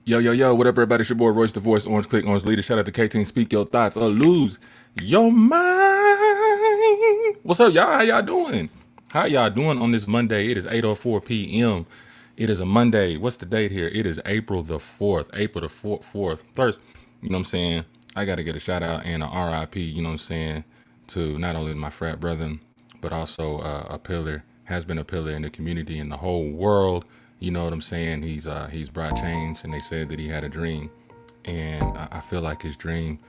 Yo, yo, yo, what up, everybody? It's your boy Royce, the voice, Orange Click, Orange Leader. Shout out to K-Team, speak your thoughts or lose your mind. What's up, y'all? How y'all doing? How y'all doing on this Monday? It is 8:04 p.m. It is a Monday. What's the date here? It is April the 4th. April the 4th. First, you know what I'm saying? I got to get a shout out and a RIP, you know what I'm saying, to not only my frat brother, but also a pillar, has been a pillar in the community and the whole world. You know what I'm saying? He's brought change, and they said that he had a dream, and I feel like his dream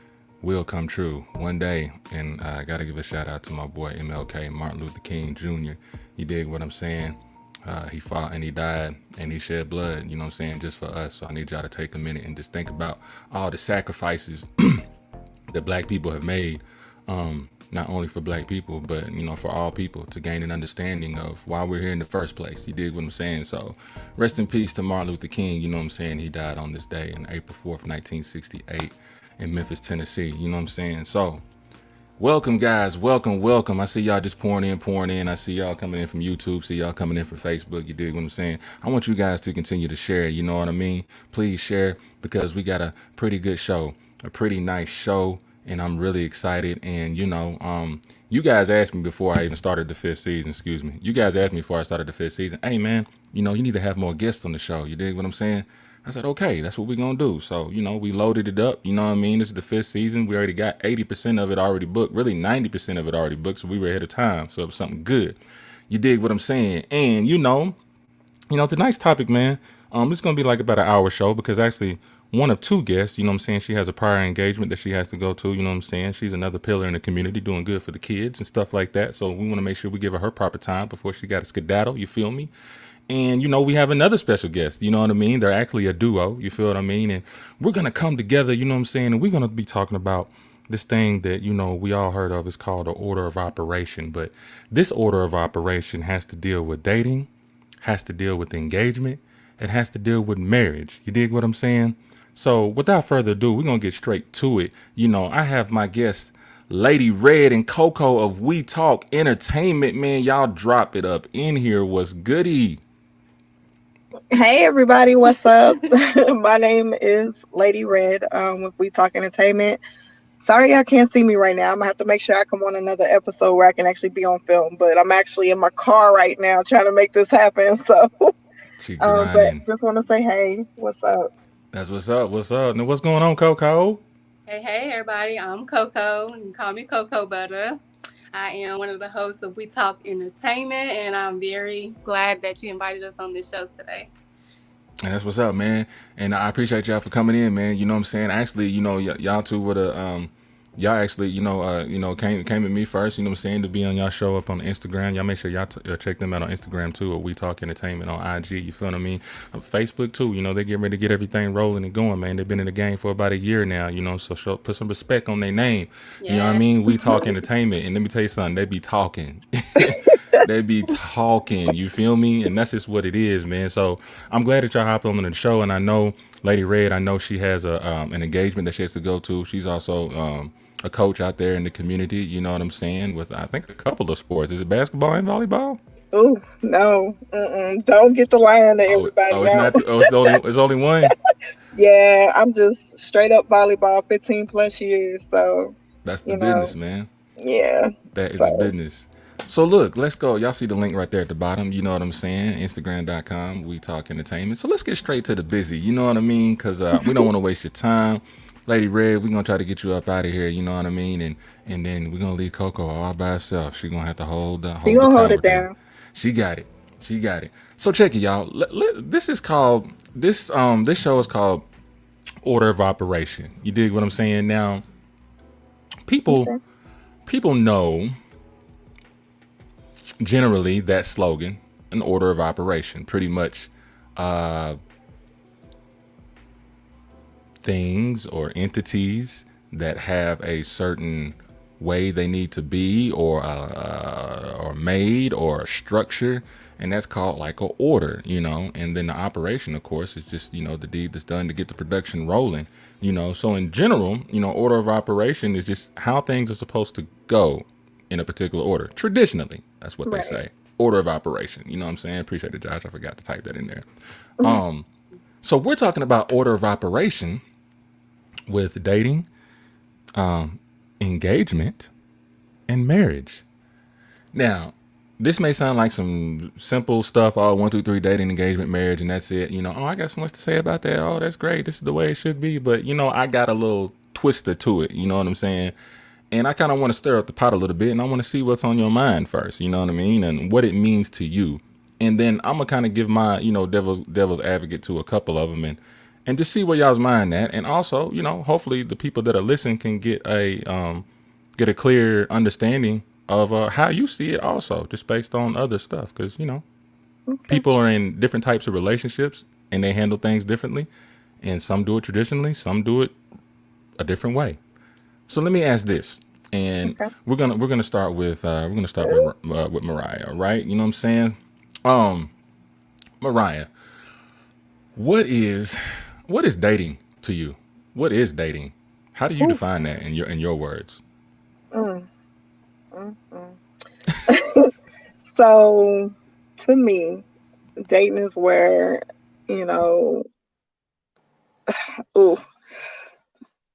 will come true one day. And I got to give a shout out to my boy MLK, Martin Luther King Jr. You dig what I'm saying? He fought and he died and he shed blood, you know what I'm saying, just for us. So I need y'all to take a minute and just think about all the sacrifices that black people have made, not only for black people, but, you know, for all people, to gain an understanding of why we're here in the first place. You dig what I'm saying? So rest in peace to Martin Luther King. You know what I'm saying? He died on this day on April 4th, 1968 in Memphis, Tennessee. You know what I'm saying? So welcome, guys. Welcome. I see y'all just pouring in. I see y'all coming in from YouTube. See y'all coming in from Facebook. You dig what I'm saying? I want you guys to continue to share. You know what I mean? Please share, because we got a pretty good show, a pretty nice show, and I'm really excited. And you guys asked me before I even started the fifth season. Excuse me. You guys asked me before I started the fifth season. Hey, man, you need to have more guests on the show. You dig what I'm saying? I said, okay, that's what we're going to do. So, we loaded it up. You know what I mean? This is the fifth season. We already got 80% of it already booked. Really, 90% of it already booked. So we were ahead of time. So it was something good. You dig what I'm saying? And, tonight's topic, man, it's going to be like about an hour show, because actually one of two guests, you know what I'm saying, she has a prior engagement that she has to go to, you know what I'm saying? She's another pillar in the community doing good for the kids and stuff like that. So we want to make sure we give her proper time before she got to skedaddle. You feel me? And, we have another special guest, you know what I mean? They're actually a duo, you feel what I mean? And we're going to come together, you know what I'm saying? And we're going to be talking about this thing that, we all heard of. Is called the order of operation. But this order of operation has to deal with dating, has to deal with engagement, it has to deal with marriage. You dig what I'm saying? So without further ado, we're going to get straight to it. I have my guest, Lady Red and KoKo of We Talk Entertainment. Man, y'all drop it up in here. What's goody? Hey everybody, what's up? My name is Lady Red with We Talk Entertainment. Sorry y'all can't see me right now. I'm gonna have to make sure I come on another episode where I can actually be on film. But I'm actually in my car right now trying to make this happen. So, She but grinding. just want to say, hey, what's up? That's what's up. What's up? Now, what's going on, KoKo? Hey, everybody. I'm KoKo. You can call me KoKo Butta. I am one of the hosts of We Talk Entertainment, and I'm very glad that you invited us on this show today. And that's what's up, man. And I appreciate y'all for coming in, man. You know what I'm saying? Actually, y'all two would have y'all actually, came at me first, you know what I'm saying, to be on y'all show up on Instagram. Y'all make sure y'all check them out on Instagram too, or We Talk Entertainment on IG, you feel what I mean? Facebook too, they get ready to get everything rolling and going, man. They've been in the game for about a year now, so put some respect on their name. You know what I Yeah. mean? We Talk Entertainment. And let me tell you something, they be talking. They be talking, you feel me? And that's just what it is, man. So I'm glad that y'all hopped on the show. And I know Lady Red, I know she has an engagement that she has to go to. She's also a coach out there in the community, you know what I'm saying, with I think a couple of sports. Is it basketball and volleyball? Oh no, don't get the line to Oh, everybody it's out. not. Oh, it's only one. Yeah, I'm just straight up volleyball, 15 plus years. So That's the you business, know, man. yeah. That is the So business. So look, let's go. Y'all see the link right there at the bottom. You know what I'm saying? Instagram.com, We Talk Entertainment. So let's get straight to the busy. You know what I mean? Because we don't want to waste your time. Lady Red, we're going to try to get you up out of here. You know what I mean? And then we're going to leave KoKo all by herself. She's going to have to you hold the gonna hold it tower down. down. She got it. She got it. So check it, y'all. This is called, this show is called Order of Operation. You dig what I'm saying? Now, people, Okay. people know generally that slogan, an order of operation, pretty much things or entities that have a certain way they need to be, or made, or a structure, and that's called like a order, and then the operation, of course, is just the deed that's done to get the production rolling. So in general, order of operation is just how things are supposed to go in a particular order. Traditionally, that's what they Right. say. Order of operation. You know what I'm saying? Appreciate it, Josh. I forgot to type that in there. Um, So we're talking about order of operation with dating, engagement, and marriage. Now, this may sound like some simple stuff. Oh, 1, 2, 3, dating, engagement, marriage, and that's it. Oh, I got so much to say about that. Oh, that's great. This is the way it should be. But I got a little twister to it. You know what I'm saying? And I kind of want to stir up the pot a little bit, and I want to see what's on your mind first. You know what I mean? And what it means to you. And then I'm gonna kind of give my, devil's advocate to a couple of them, and just see where y'all's mind at. And also, hopefully the people that are listening can get a clear understanding of how you see it also, just based on other stuff. Because Okay. people are in different types of relationships and they handle things differently, and some do it traditionally, some do it a different way. So let me ask this, and Okay. we're gonna start with with Mariah, right? You know what I'm saying? Um, Mariah, what is what is dating to you? What is dating? How do you Ooh. define that in your words? Mm, mm, mm. So to me, dating is where, you know, ooh,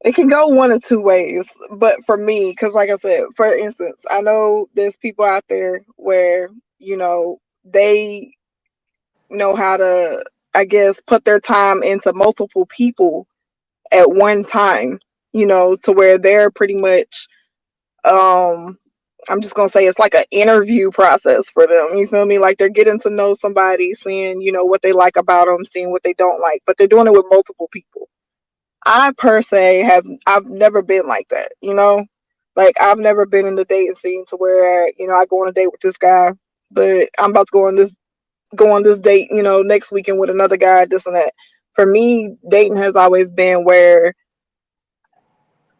it can go one of two ways. But for me, because like I said, for instance, I know there's people out there where, they know how to, I guess, put their time into multiple people at one time, to where they're pretty much, um I'm just gonna say it's like an interview process for them. You feel me? Like they're getting to know somebody, seeing, what they like about them, seeing what they don't like, but they're doing it with multiple people. I per se I've never been like that. Like I've never been in the dating scene to where, I go on a date with this guy, but I'm about to go on this date, next weekend with another guy, this and that. For me, dating has always been where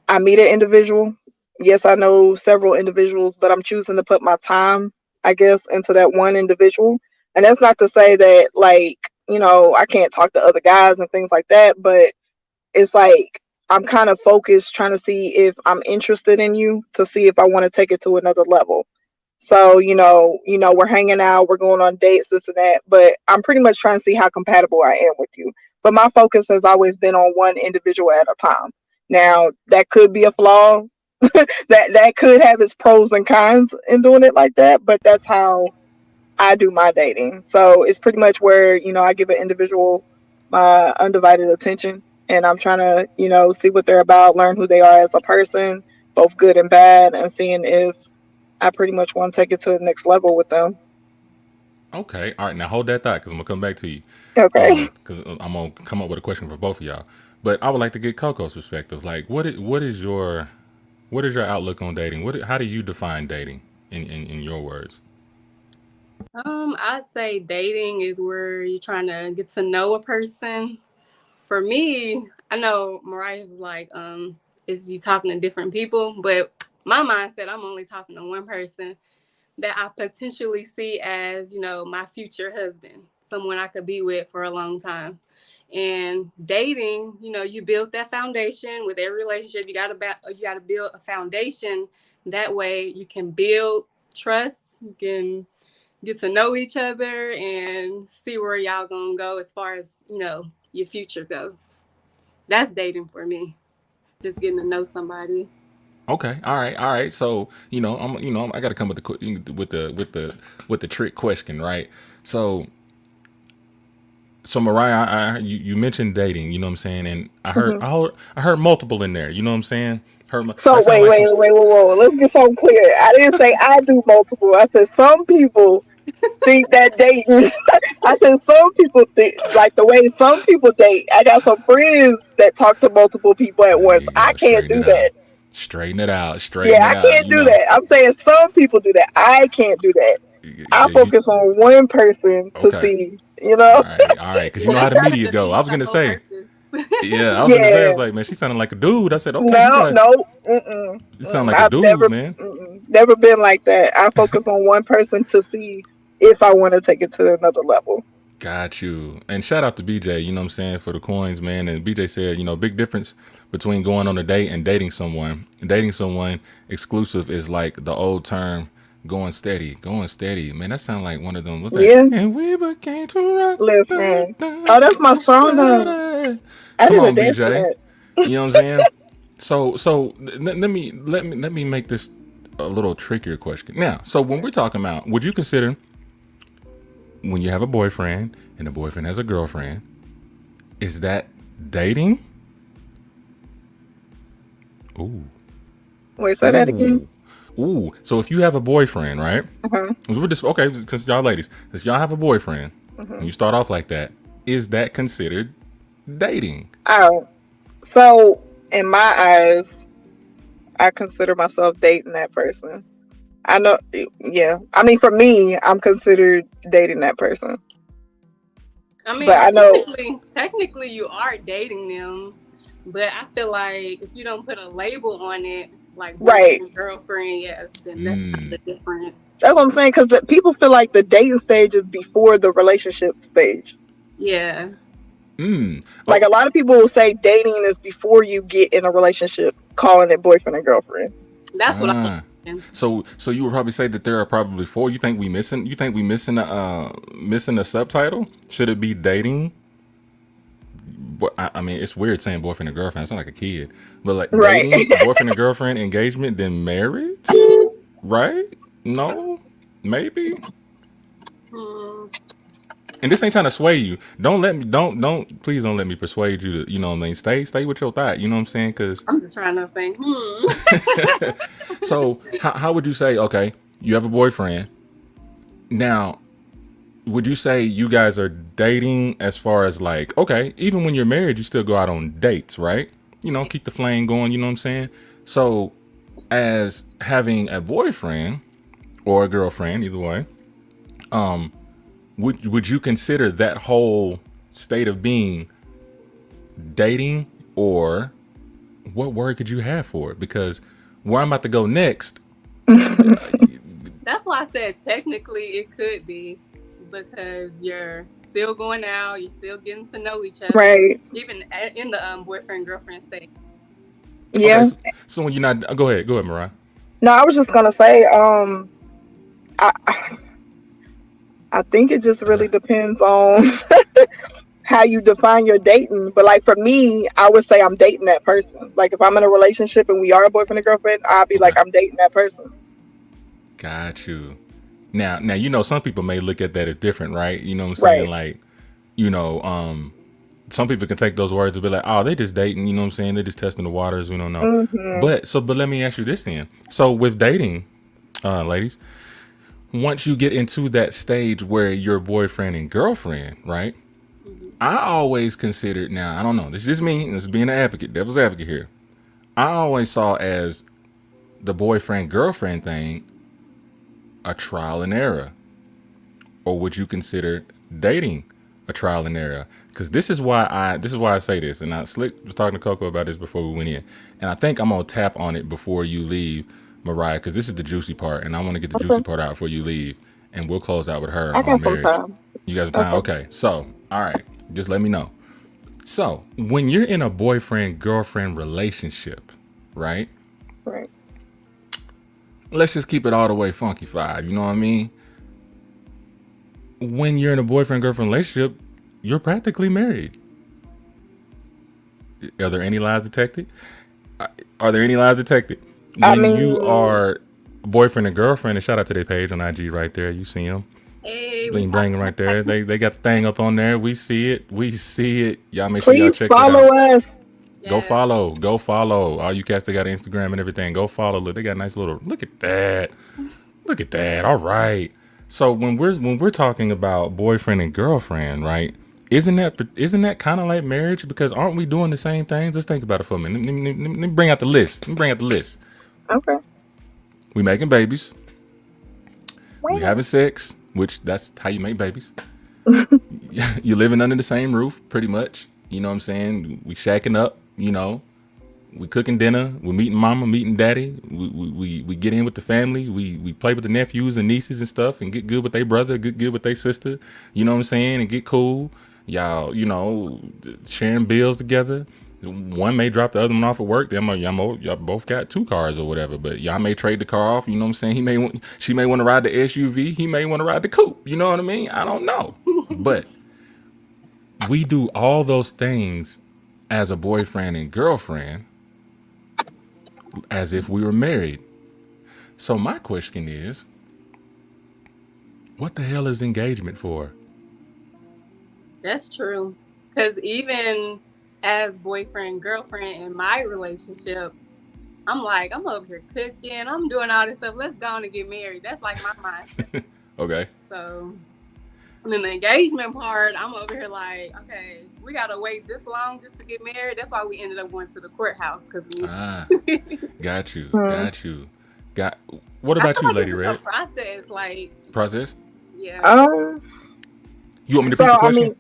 I meet an individual. Yes, I know several individuals, but I'm choosing to put my time, I guess, into that one individual. And that's not to say that, like, I can't talk to other guys and things like that, but it's like I'm kind of focused trying to see if I'm interested in you, to see if I want to take it to another level. So, we're hanging out, we're going on dates, this and that, but I'm pretty much trying to see how compatible I am with you. But my focus has always been on one individual at a time. Now, that could be a flaw. That could have its pros and cons in doing it like that, but that's how I do my dating. So it's pretty much where, I give an individual my undivided attention, and I'm trying to, see what they're about, learn who they are as a person, both good and bad, and seeing if I pretty much want to take it to the next level with them. Okay, all right. Now hold that thought, because I'm gonna come back to you. Okay. Because I'm gonna come up with a question for both of y'all. But I would like to get Coco's perspective. Like, what is your outlook on dating? How do you define dating in your words? I'd say dating is where you're trying to get to know a person. For me, I know Mariah's like, is you talking to different people, but my mindset, I'm only talking to one person that I potentially see as, my future husband, someone I could be with for a long time. And dating, you build that foundation with every relationship. You gotta build a foundation. That way you can build trust. You can get to know each other and see where y'all gonna go as far as, your future goes. That's dating for me. Just getting to know somebody. Okay, all right. So I got to come with the trick question, right? So Mariah, you mentioned dating, you know what I'm saying, and Hmm. I heard multiple in there, you know what I'm saying. So That sounds wait, like some. wait, wait, whoa, whoa. Let's get something clear. I didn't say I do multiple. I said some people think that dating. I said some people think like the way some people date. I got some friends that talk to multiple people at There once. you I go. can't Straighten do it out. that. Straighten it out. Straighten Yeah, it I out. can't do that. I'm saying some people do that. I can't do that. I Yeah, focus on one person to okay. see, you know? All right. Because you Yeah, know how you the gotta media go. I defeat was your gonna whole say, purpose. yeah, I was gonna say, I was Yeah. like, man, she sounded like a dude. I said, okay, No, no. Mm-mm, you sound mm-mm. like a I've dude, never, man. never been like that. I focus on one person to see if I want to take it to another level. Got you. And shout out to BJ, you know what I'm saying, for the coins, man. And BJ said, big difference between going on a date and dating someone. Dating someone exclusive is like the old term Going steady, going steady. Man, that sounds like one of them. What's that? Yeah, And we became to rock. listen. Oh, that's my song. I Come did a on, dance to BJ. that. You know what I'm saying? So let me make this a little trickier question. Now, so when we're talking about, would you consider when you have a boyfriend and the boyfriend has a girlfriend, is that dating? Ooh, Wait, say that again. ooh, ooh. So if you have a boyfriend, right? Uh-huh. 'Cause we're just okay, because y'all ladies, since y'all have a boyfriend, and Uh-huh. you start off like that, is that considered dating? Oh, so in my eyes, I consider myself dating that person. I know, yeah. I mean, for me, I'm considered dating that person. I But mean, I know, technically, you are dating them, but I feel like if you don't put a label on it, like right. boyfriend, girlfriend, yes, then that's kind of Mm, the difference. That's what I'm saying. Because people feel like the dating stage is before the relationship stage. Yeah, mm. Like Oh, a lot of people will say dating is before you get in a relationship, calling it boyfriend and girlfriend. that's what I was ah. thinking. So you would probably say that there are probably four. You think we missing? You think we missing a subtitle? Should it be dating? But I mean, it's weird saying boyfriend and girlfriend. I sound like a kid. But like Right. dating, boyfriend and girlfriend, engagement, then marriage, right? No, maybe. Hmm. And this ain't trying to sway you. Don't let me. Don't. Please don't let me persuade you to. You know what I mean. Stay with your thought. You know what I'm saying? Because I'm just trying to think. so how would you say? Okay, you have a boyfriend now. Would you say you guys are dating as far as like, okay, even when you're married, you still go out on dates, right? You know, keep the flame going, you know what I'm saying? So, as having a boyfriend or a girlfriend, either way, would you consider that whole state of being dating, or what word could you have for it? Because where I'm about to go next, That's why I said technically it could be because you're still going out, you're still getting to know each other, Right. even in the boyfriend girlfriend stage. okay, Yeah. so when you're not, go ahead, Mariah. No, I was just gonna say, I I think it just really depends on how you define your dating. But like for me, I would say I'm dating that person. Like if I'm in a relationship and we are a boyfriend and girlfriend, I'll be like Okay, I'm dating that person. got you. Now you know some people may look at that as different, right? You know what I'm saying? Right. Like, you know, some people can take those words and be like, "Oh, they just dating." You know what I'm saying? They're just testing the waters. We don't know. Hmm. But let me ask you this then. So with dating, ladies, once you get into that stage where you're boyfriend and girlfriend, right? Hmm. I always considered. Now I don't know. This is just me. This is being an advocate, devil's advocate here. I always saw as the boyfriend girlfriend thing a trial and error, or would you consider dating a trial and error? Because this is why I say this, and I Slick was talking to KoKo about this before we went in, and I think I'm gonna tap on it before you leave, Mariah, because this is the juicy part, and I want to get the juicy Okay. part out before you leave, and we'll close out with her I got on some marriage. time. You guys have time? Okay. Okay, so all right, just let me know. So when you're in a boyfriend girlfriend relationship, right? Right. Let's just keep it all the way funky five. You know what I mean? When you're in a boyfriend girlfriend relationship, you're practically married. Are there any lies detected? Are there any lies detected? I When you mean, are boyfriend and girlfriend, and shout out to their page on IG right there. You see them. Hey, we Bling talking bling about right there. They got the thing up on there. We see it. We see it. Y'all make sure y'all please check that follow out. us. Go yes. follow. Go follow. All you cats that got Instagram and everything, go follow. Look, they got a nice little look at that. Look at that. All right. So when we're talking about boyfriend and girlfriend, right? Isn't that kind of like marriage? Because aren't we doing the same things? Let's think about it for a minute. Let me bring out the list. Let me bring out the list. Okay. We making babies. We Well, having sex, which that's how you make babies. You living under the same roof, pretty much. You know what I'm saying? We shacking up. You know, we cooking dinner. We meeting mama, meeting daddy. We get in with the family. We play with the nephews and nieces and stuff, and get good with their brother, get good with their sister. You know what I'm saying? And get cool. Y'all, sharing bills together. One may drop the other one off at work. Y'all both got two cars or whatever, but y'all may trade the car off. You know what I'm saying? She may want to ride the SUV. He may want to ride the coupe. You know what I mean? I don't know, but we do all those things as a boyfriend and girlfriend as if we were married. So my question is, what the hell is engagement for? That's true. Because even as boyfriend, girlfriend in my relationship, I'm like, I'm over here cooking. I'm doing all this stuff. Let's go on and get married. That's like my mindset. Okay. So, and then the engagement part, I'm over here like, okay, we got to wait this long just to get married. That's why we ended up going to the courthouse. Got you. Hmm. Got you. What about you, like Lady it's Red? a process. Like, Process? yeah. You want me to So repeat the I question? mean,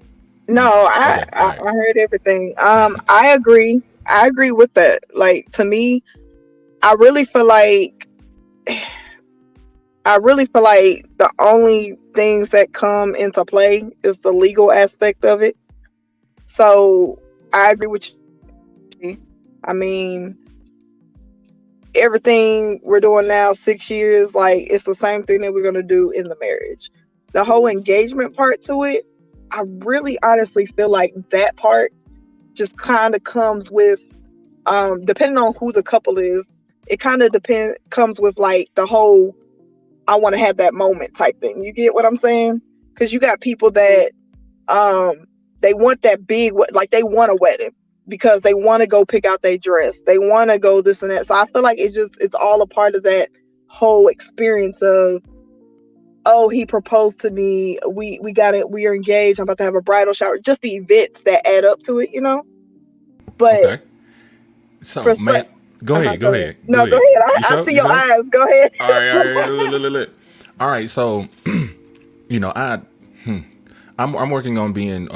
no, Okay. All right. I heard everything. I agree. I agree with that. Like, to me, I really feel like the only things that come into play is the legal aspect of it. So I agree with you. I mean, everything we're doing now, 6 years, like it's the same thing that we're gonna do in the marriage. The whole engagement part to it, I really honestly feel like that part just kind of comes with, depending on who the couple is, it kind of comes with like the whole I want to have that moment type thing. You get what I'm saying? Because you got people that they want that big, like they want a wedding because they want to go pick out their dress. They want to go this and that. So I feel like it's all a part of that whole experience of, oh, he proposed to me. We got it. We are engaged. I'm about to have a bridal shower. Just the events that add up to it, you know. But Okay. So, for man, go ahead. Go go ahead. ahead. Go No, go ahead. ahead. You I sure? see You your sure? eyes. Go ahead. All right. All right. Look. All right. So, you know, I'm working on being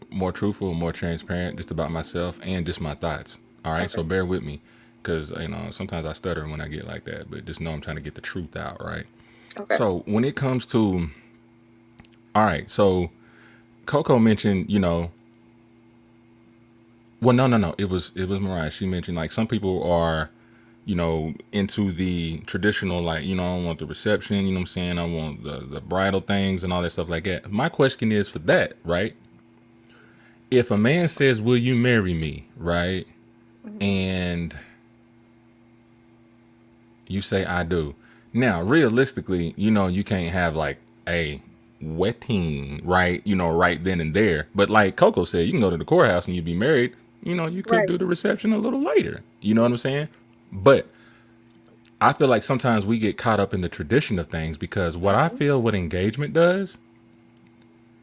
more truthful, more transparent, just about myself and just my thoughts. All right. So Okay. bear with me, because sometimes I stutter when I get like that, but just know I'm trying to get the truth out. Right. Okay. So when it comes to, all right. So KoKo mentioned, well, no. It was Mariah. She mentioned like some people are, into the traditional, like, I want the reception, you know what I'm saying? I want the bridal things and all that stuff like that. My question is for that, right? If a man says, "Will you marry me?" right? Mhm. And you say, "I do." Now, realistically, you can't have like a wedding, right? Right then and there. But like Coco said, you can go to the courthouse and you be married. You could Right. do the reception a little later. You know what I'm saying? But I feel like sometimes we get caught up in the tradition of things, because what I Mhm. feel what engagement does,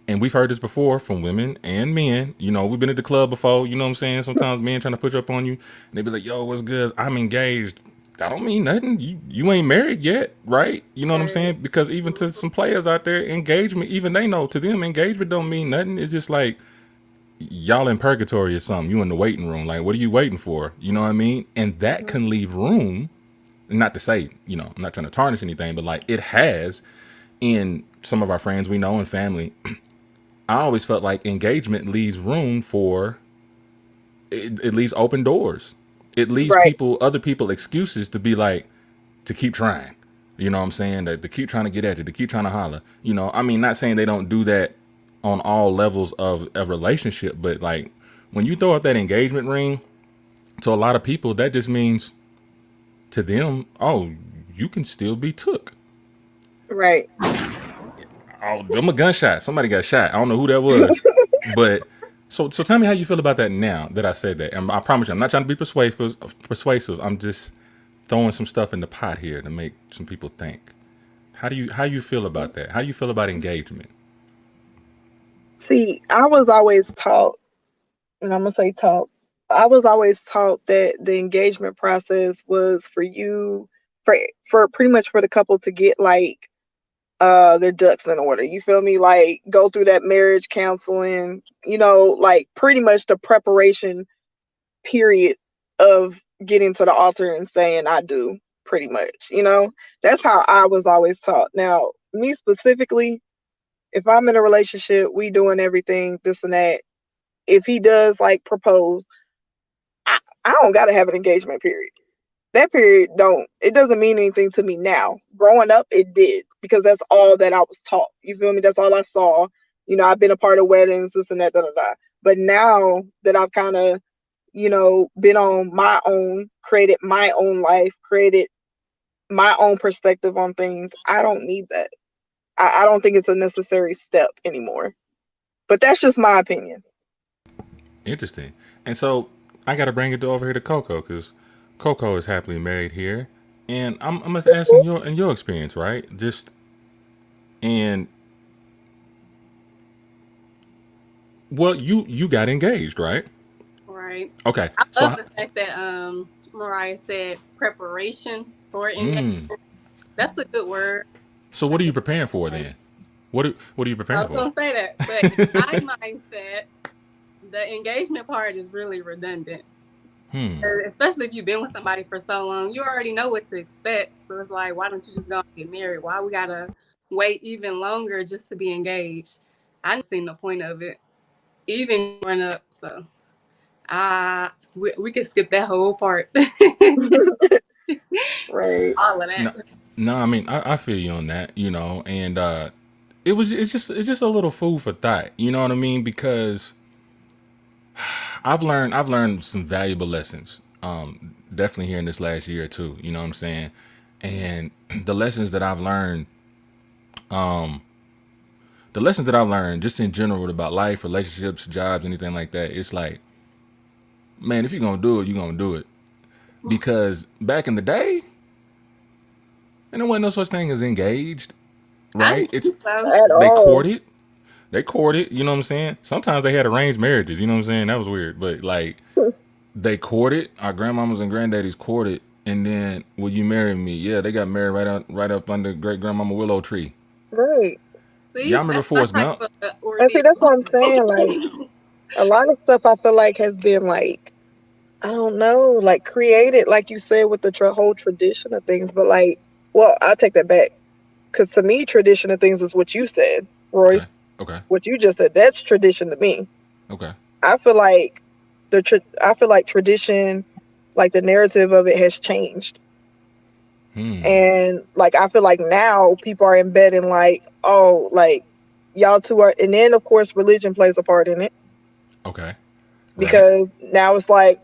and we've heard this before from women and men, we've been at the club before, you know what I'm saying? Sometimes men trying to push up on you and they be like, "Yo, what's good? I'm engaged." That don't mean nothing. You ain't married yet, right? You know what I'm Right. saying? Because even to some players out there, engagement, even they know, to them engagement don't mean nothing. It's just like y'all in purgatory or something. You in the waiting room. Like, what are you waiting for? You know what I mean? And that Mhm. can leave room, not to say, I'm not trying to tarnish anything, but like it has in some of our friends we know and family. I always felt like engagement leaves room for it leaves open doors. It leaves Right. other people excuses to be like, to keep trying. You know what I'm saying? That to keep trying to get at you, to keep trying to holler. I mean, not saying they don't do that on all levels of a relationship, but like when you throw out that engagement ring, to a lot of people, that just means to them, oh, you can still be took. Right. Oh, them a gunshot. Somebody got shot. I don't know who that was, but so tell me how you feel about that now that I said that. And I promise you, I'm not trying to be persuasive. Persuasive. I'm just throwing some stuff in the pot here to make some people think. How you feel about that? How you feel about engagement? See, I was always taught, and I'm gonna say taught. I was always taught that the engagement process was for you, for pretty much for the couple to get like their ducks in order. You feel me? Like go through that marriage counseling, like pretty much the preparation period of getting to the altar and saying I do, pretty much. That's how I was always taught. Now, me specifically, if I'm in a relationship, we doing everything, this and that. If he does like propose, I don't gotta have an engagement period. That period don't it doesn't mean anything to me now. Growing up, it did because that's all that I was taught. You feel me? That's all I saw. I've been a part of weddings, this and that, da da da. But now that I've kind of, been on my own, created my own life, created my own perspective on things, I don't need that. I don't think it's a necessary step anymore. But that's just my opinion. Interesting. And so I got to bring it over here to KoKo because KoKo is happily married here, and I'm just asking your experience, right? Just and well, you got engaged, right? Right. Okay. I So love the fact that Mariah said preparation for engagement. mm, That's a good word. so what are you preparing for then? What are you I preparing was for? gonna say that, but in my mindset, the engagement part is really redundant. Hmm. Especially if you've been with somebody for so long, you already know what to expect. So it's like, why don't you just go and get married? Why we gotta wait even longer just to be engaged? I didn't see the point of it, even growing up. So we could skip that whole part. Right. All of that. No, no. I mean, I feel you on that. And it's just a little food for thought. You know what I mean? Because I've learned some valuable lessons. Definitely here in this last year or two. You know what I'm saying? And the lessons that I've learned, the lessons that I've learned, just in general about life, relationships, jobs, anything like that. It's like, man, if you're gonna do it, you're gonna do it. Because back in the day, and there wasn't no such thing as engaged, I right? didn't It's think so. At they all. courted, they courted. You know what I'm saying? Sometimes they had arranged marriages. You know what I'm saying? That was weird, but like they courted. Our grandmamas and granddaddies courted, and then will you marry me? Yeah, they got married right up under great grandmama willow tree. Right. Y'all See, remember that's my Forrest type Gump? of And see, ordeal. that's what I'm saying. Like, a lot of stuff I feel like has been like, I don't know, like created, like you said, with the whole tradition of things. But like, well, I'll take that back. Because to me, tradition of things is what you said, Okay, Royce. okay, What you just said, that's tradition to me. okay. I feel like I feel like tradition, like the narrative of it has changed. Hmm. And like I feel like now people are embedding like, oh, like y'all two are, and then of course religion plays a part in it Okay. Right. because now it's like,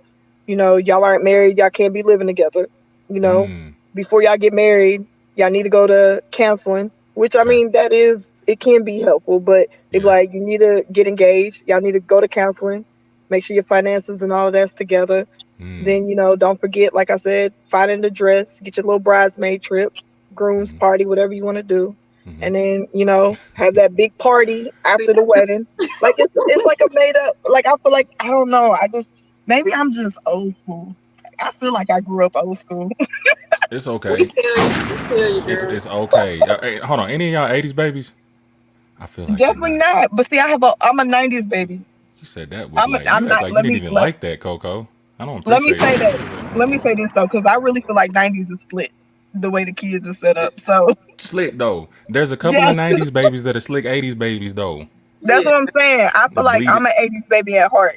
y'all aren't married, y'all can't be living together. You know, Hmm. before y'all get married, y'all need to go to counseling, which I Okay. mean it can be helpful, but they be Yeah. like, you need to get engaged, y'all need to go to counseling, make sure your finances and all of that's together. Hmm. Then, don't forget, like I said, finding the dress, get your little bridesmaid trip, groom's Hmm. party, whatever you want to do. Hmm. And then, have that big party See, after the that's the wedding. Like it's like a made up, like I feel like I don't know. Maybe I'm just old school. I feel like I grew up old school. It's we okay. feel you. We feel you, It's girl. it's okay. Hey, hold on. Any of y'all '80s babies? I feel like you're Definitely not. not. But see, I'm a '90s baby. You said that with like I'm you act not. like you didn't even like that, Coco. I don't Let me appreciate say that. Let that. me say this though, because I really feel like '90s is split the way the kids are set up. So Slick though. There's a couple yeah, of '90s babies that are slick '80s babies though. that's Yeah. what I'm saying. I The feel like bleed. I'm an '80s baby at heart.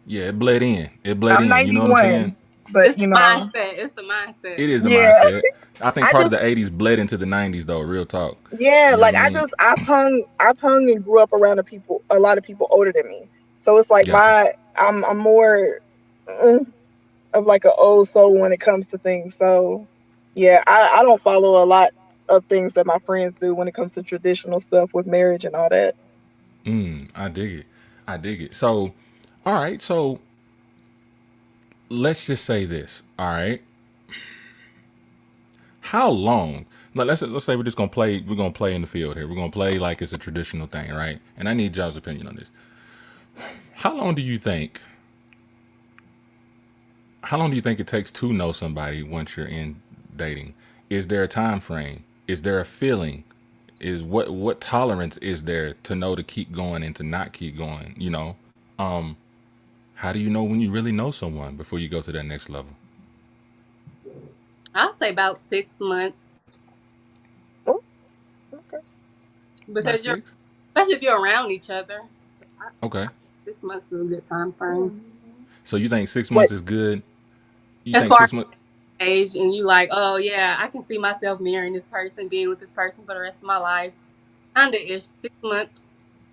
Yeah, it bled in. It bled I'm in. You know what I'm saying? 91, but It's the mindset. It's the mindset. It is the yeah, mindset. I think I part of just the '80s bled into the '90s though. Real talk. yeah, You know what like I mean? I've hung and grew up around a lot of people older than me. So it's like Gotcha. I'm more uh, of like an old soul when it comes to things. So yeah, I don't follow a lot of things that my friends do when it comes to traditional stuff with marriage and all that. I dig it. I dig it. So, all right. So let's just say this. All right. How long? Like, let's say we're just gonna play. We're gonna play in the field here. We're gonna play like it's a traditional thing, right? And I need y'all's opinion on this. How long do you think? How long do you think it takes to know somebody once you're in dating? Is there a time frame? Is there a feeling? Is what tolerance is there to know to keep going and to not keep going? Um, how do you know when you really know someone before you go to that next level? I'll say about 6 months Oh, okay. About because six. especially if you're around each other. So Okay. 6 months is a good time frame. So you think 6 months What? is good? You As think far as 6 months? age, and you like, oh yeah, I can see myself marrying this person, being with this person for the rest of my life. Kinda ish, 6 months.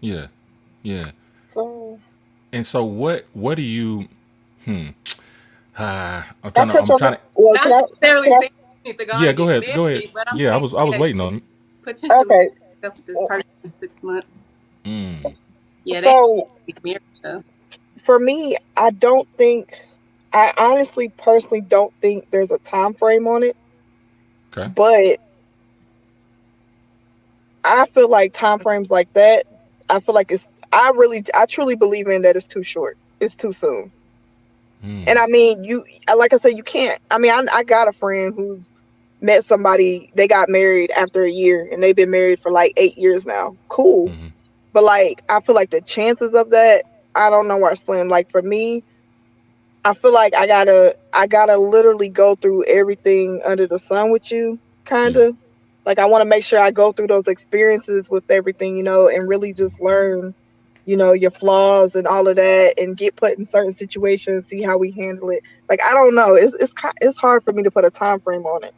Yeah, yeah. So And so what do you? Hmm. I'm I trying to. touch I'm on trying that. to. Well, Not necessarily can I? saying you need to go on Yeah, and go get ahead. Go ahead. married, but I'm Yeah, saying I was that waiting on you. potentially Okay. with this person in 6 months. Mm. Yeah, they So get married though. for me, I don't think. I honestly, personally, don't think there's a time frame on it. Okay. But I feel like time frames like that. I feel like it's. I truly believe in that it's too short. It's too soon. And Mm. I mean, like I said, you can't. I mean, I got a friend who's met somebody. They got married after a year, and they've been married for like 8 years now. Cool, Mm-hmm. but like, I feel like the chances of that, I don't know where I slim. Like for me, I feel like I gotta literally go through everything under the sun with you, kind Yeah. of. Like I want to make sure I go through those experiences with everything, and really just learn, your flaws and all of that, and get put in certain situations, see how we handle it. Like I don't know, it's hard for me to put a time frame on it.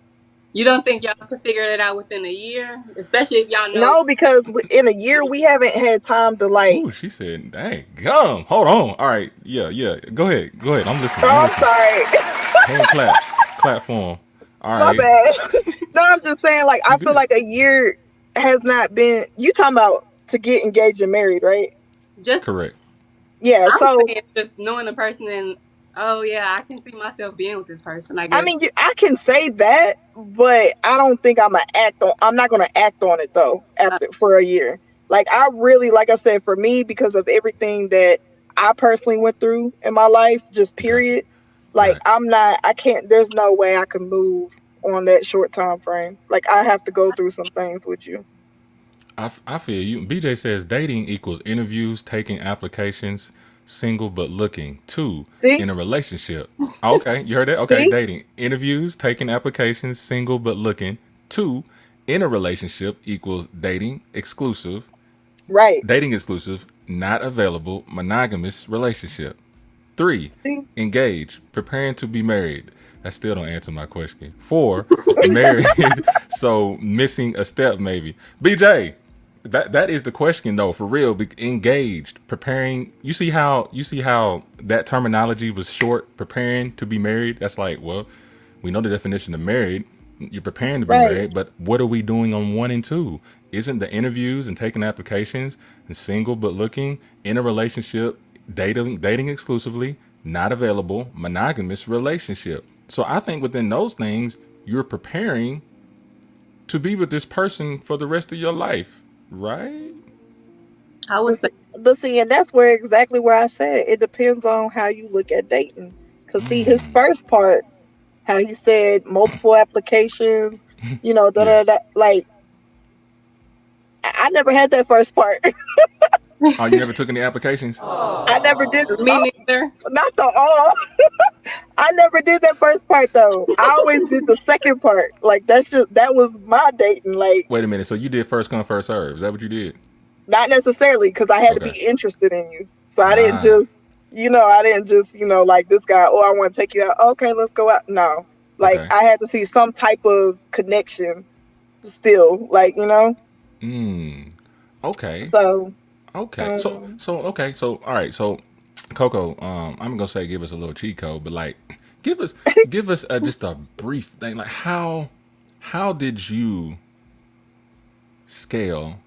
You don't think y'all could figure it out within a year, especially if y'all know. No, because in a year we haven't had time to like. Ooh, she said, "Dang, gum. Hold on. All right. Yeah, yeah. Go ahead. Go ahead. I'm listening. I'm Oh, I'm listening. sorry. Hand claps. Clap for him. All My right. bad. No, I'm just saying, like, You I feel good? like a year has not been. You talking about to get engaged and married, right? Just Correct. Yeah. I'm So, saying, just knowing the person and oh yeah, I can see myself being with this person. I I guess mean, I can say that, but I don't think I'm gonna act on. I'm not gonna act on it though uh, after for a year. Like, I really, like I said, for me, because of everything that I personally went through in my life, just Okay. period. Like, Right. I'm not. I can't. There's no way I can move on that short time frame. Like, I have to go through some things with you. I feel you. BJ says dating equals interviews, taking applications, single but looking. Two, See, in a relationship. Oh, okay, you heard that? Okay, see. dating. Interviews, taking applications, single but looking. Two, in a relationship equals dating, exclusive, Right. not available, monogamous relationship. Three, See? engaged, preparing to be married. That still don't answer my question. Four, married, so missing a step maybe. BJ, that is the question though, for real. Engaged, preparing. You see how that terminology was short. Preparing to be married. That's like, well, we know the definition of married. You're preparing to be Right. married, but what are we doing on one and two? Isn't the interviews and taking applications and single but looking in a relationship, dating exclusively, not available, monogamous relationship? So I think within those things, you're preparing to be with this person for the rest of your life, right? I would But say see, but see, and that's where I said it depends on how you look at dating. Cause see, his first part, how he said multiple applications, da Yeah. da da. Like I never had that first part. Oh, you never took any applications? I never did. me Oh, neither. not the all. I never did that first part though. I always did the second part. Like that was my dating. Like Wait a minute. So you did first come, first serve. Is that what you did? not necessarily because I had to Okay. be interested in you. So Ah, I didn't just, like this guy, oh, I want to take you out. Okay, let's go out. No. Like okay. I had to see some type of connection still, like, Mm, okay. So, Okay. So um, so okay. So all right. So Coco, I'm gonna say give us a little cheat code, but like give us just a brief thing. Like how did you scale,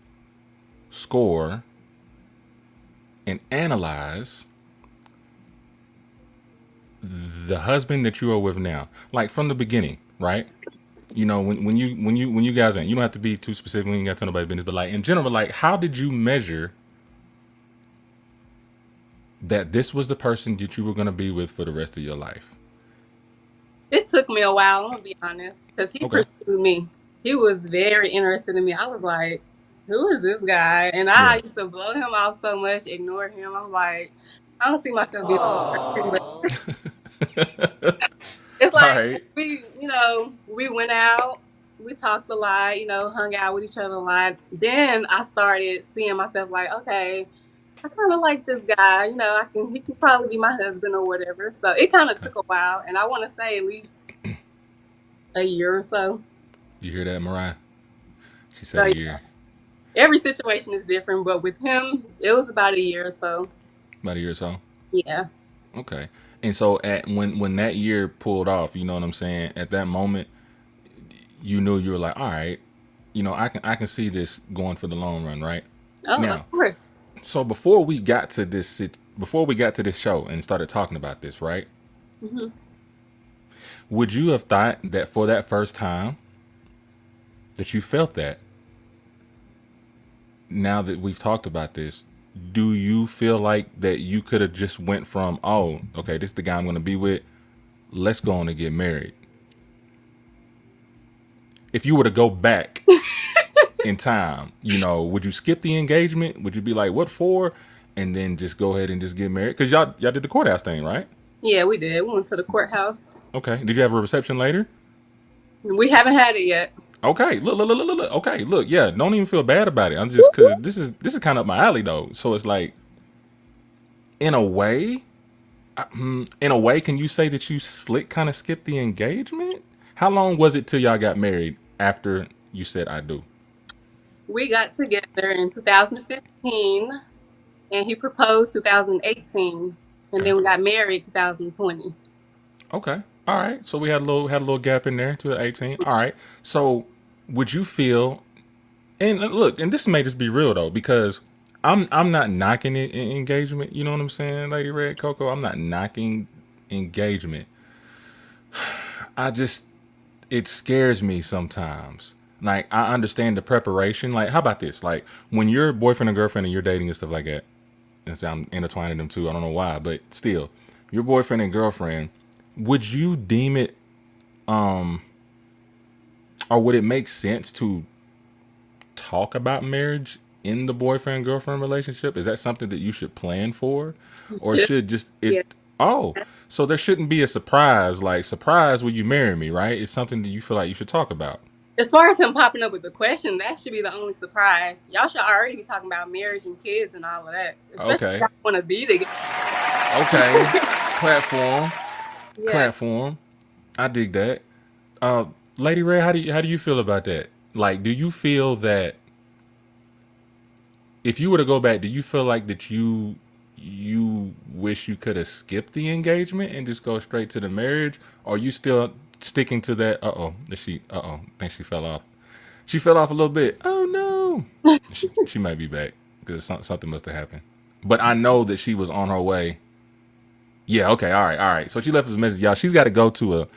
score, and analyze the husband that you are with now? Like from the beginning, right? When you guys went, you don't have to be too specific when you got to nobody business, but like in general, like how did you measure that this was the person that you were gonna be with for the rest of your life? It took me a while, I'm gonna be honest, because he Okay. pursued me. He was very interested in me. I was like, who is this guy? And I Yeah. used to blow him off so much, ignore him. I'm like, I don't see myself being with this person. But it's All like right. we went out, we talked a lot, hung out with each other a lot. Then I started seeing myself like, okay, I kind of like this guy. He can probably be my husband or whatever. So it kind of Okay. took a while, and I want to say at least a year or so. You hear that, Mariah? She said So a yeah, year. every situation is different, but with him, it was about a year or so. About a year or so. Yeah. Okay. And so at when that year pulled off, you know what I'm saying? At that moment, you knew you were like, all right, I can see this going for the long run, right? Oh, of Now, course. so before we got to this show and started talking about this, right? Hmm. Would you have thought that for that first time that you felt that? Now that we've talked about this, do you feel like that you could have just went from, oh, okay, this is the guy I'm going to be with, let's go on and get married? If you were to go back in time, would you skip the engagement? Would you be like, what for? And then just go ahead and just get married? Because y'all did the courthouse thing, right? Yeah, we did. We went to the courthouse. Okay. Did you have a reception later? We haven't had it yet. Okay. Look. Okay. Look. Yeah. Don't even feel bad about it. I'm just because this is kind of up my alley though. So it's like, in a way, can you say that you slick kind of skipped the engagement? How long was it till y'all got married after you said I do? We got together in 2015, and he proposed 2018, and Okay. then we got married 2020. Okay. All right. So we had a little gap in there to 18. All right. So would you feel, and look, and this may just be real though, because I'm not knocking it in engagement. You know what I'm saying, Lady Red Coco? I'm not knocking engagement. I just it scares me sometimes. Like I understand the preparation. Like how about this? Like when you're boyfriend and girlfriend and you're dating and stuff like that. And so I'm intertwining them too. I don't know why, but still, your boyfriend and girlfriend. Would you deem it, or would it make sense to talk about marriage in the boyfriend girlfriend relationship? Is that something that you should plan for, or Yeah. should just it? Yeah. Oh, so there shouldn't be a surprise. Like surprise, will you marry me? Right? It's something that you feel like you should talk about. As far as him popping up with the question, that should be the only surprise. Y'all should already be talking about marriage and kids and all of that, especially if Okay. y'all want to be together. Okay. Platform. Yeah. Platform. I dig that. Uh, Lady Ray, how do you feel about that? Like, do you feel that if you were to go back, do you feel like that you wish you could have skipped the engagement and just go straight to the marriage, or are you still sticking to that? Think she fell off. She fell off a little bit. Oh no, she might be back because something must have happened. But I know that she was on her way. Yeah. Okay. All right. So she left us a message, y'all. She's got to go to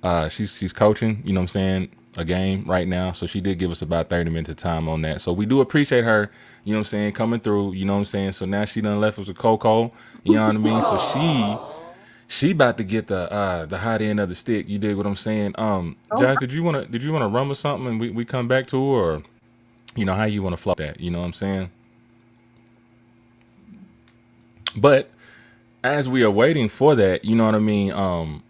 a. She's coaching. You know what I'm saying, a game right now. So she did give us about 30 minutes of time on that. So we do appreciate her. You know what I'm saying, coming through. You know what I'm saying. So now she done left us with KoKo. You know what I mean. So she about to get the hot end of the stick. You dig what I'm saying? Oh, Josh, did you wanna run with something and we come back to her, or how you want to flow that? You know what I'm saying. But as we are waiting for that, you know what I mean.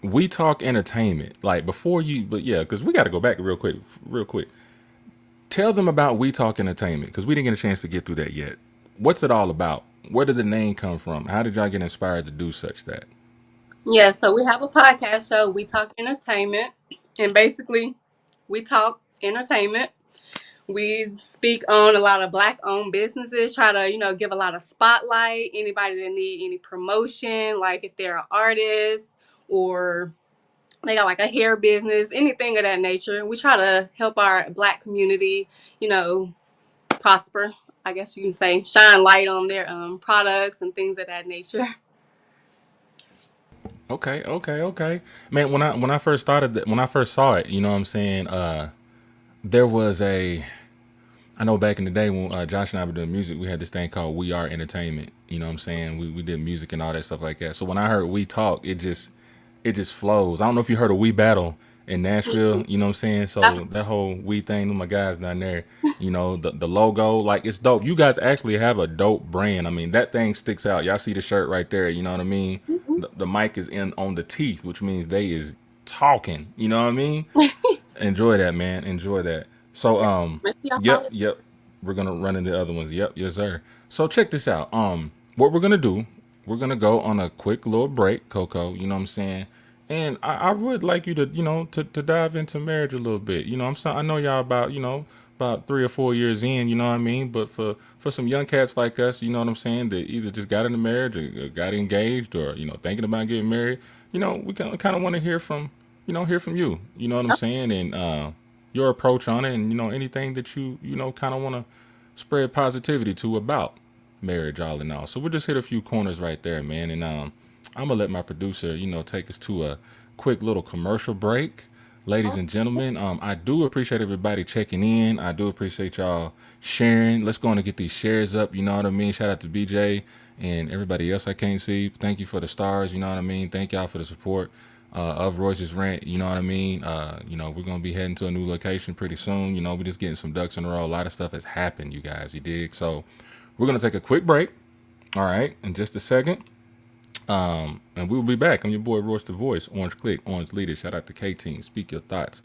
We talk entertainment like before you, but yeah, because we got to go back real quick. Tell them about We Talk Entertainment because we didn't get a chance to get through that yet. What's it all about? Where did the name come from? How did y'all get inspired to do such that? yeah. So we have a podcast show. We talk entertainment, and basically, we talk entertainment. We speak on a lot of Black-owned businesses. Try to give a lot of spotlight. Anybody that need any promotion, like if they're an artist or they got like a hair business, anything of that nature. We try to help our Black community, you know, prosper. I guess you can say shine light on their products and things of that nature. Okay. Man, when I first started that, when I first saw it, you know what I'm saying. There was a. I know back in the day when Josh and I were doing music, we had this thing called We Are Entertainment. You know what I'm saying? We did music and all that stuff like that. So when I heard We Talk, it just flows. I don't know if you heard of We Battle in Nashville, you know what I'm saying? So that whole We thing, my guys down there, the logo, like it's dope. You guys actually have a dope brand. I mean, that thing sticks out. Y'all see the shirt right there, you know what I mean? The mic is in on the teeth, which means they is talking, you know what I mean? Enjoy that, man. Enjoy that. So Make sure y'all yep, follow. yep. we're gonna run into the other ones. Yep, yes sir. So check this out. What we're gonna do? We're gonna go on a quick little break, KoKo. You know what I'm saying? And I would like you to, to dive into marriage a little bit. You know, I know y'all about, about 3 or 4 years in. You know what I mean? But for some young cats like us, you know what I'm saying, that either just got into marriage or got engaged or thinking about getting married. We kind of want to hear from, hear from you. You know what I'm saying? And your approach on it, and anything that you kind of want to spread positivity to about marriage, all in all. So we'll just hit a few corners right there, man. And I'm gonna let my producer, take us to a quick little commercial break. Ladies and gentlemen, I do appreciate everybody checking in. I do appreciate y'all sharing. Let's go on and get these shares up. You know what I mean? Shout out to BJ and everybody else I can't see. Thank you for the stars. You know what I mean? Thank y'all for the support of Royce's Rant. You know what I mean? We're gonna be heading to a new location pretty soon. We're just getting some ducks in a row. A lot of stuff has happened, you guys. You dig? So we're gonna take a quick break. All right, in just a second. And we'll be back. I'm your boy Royce the Voice, Orange Click, Orange Leader. Shout out to K-Team. Speak your thoughts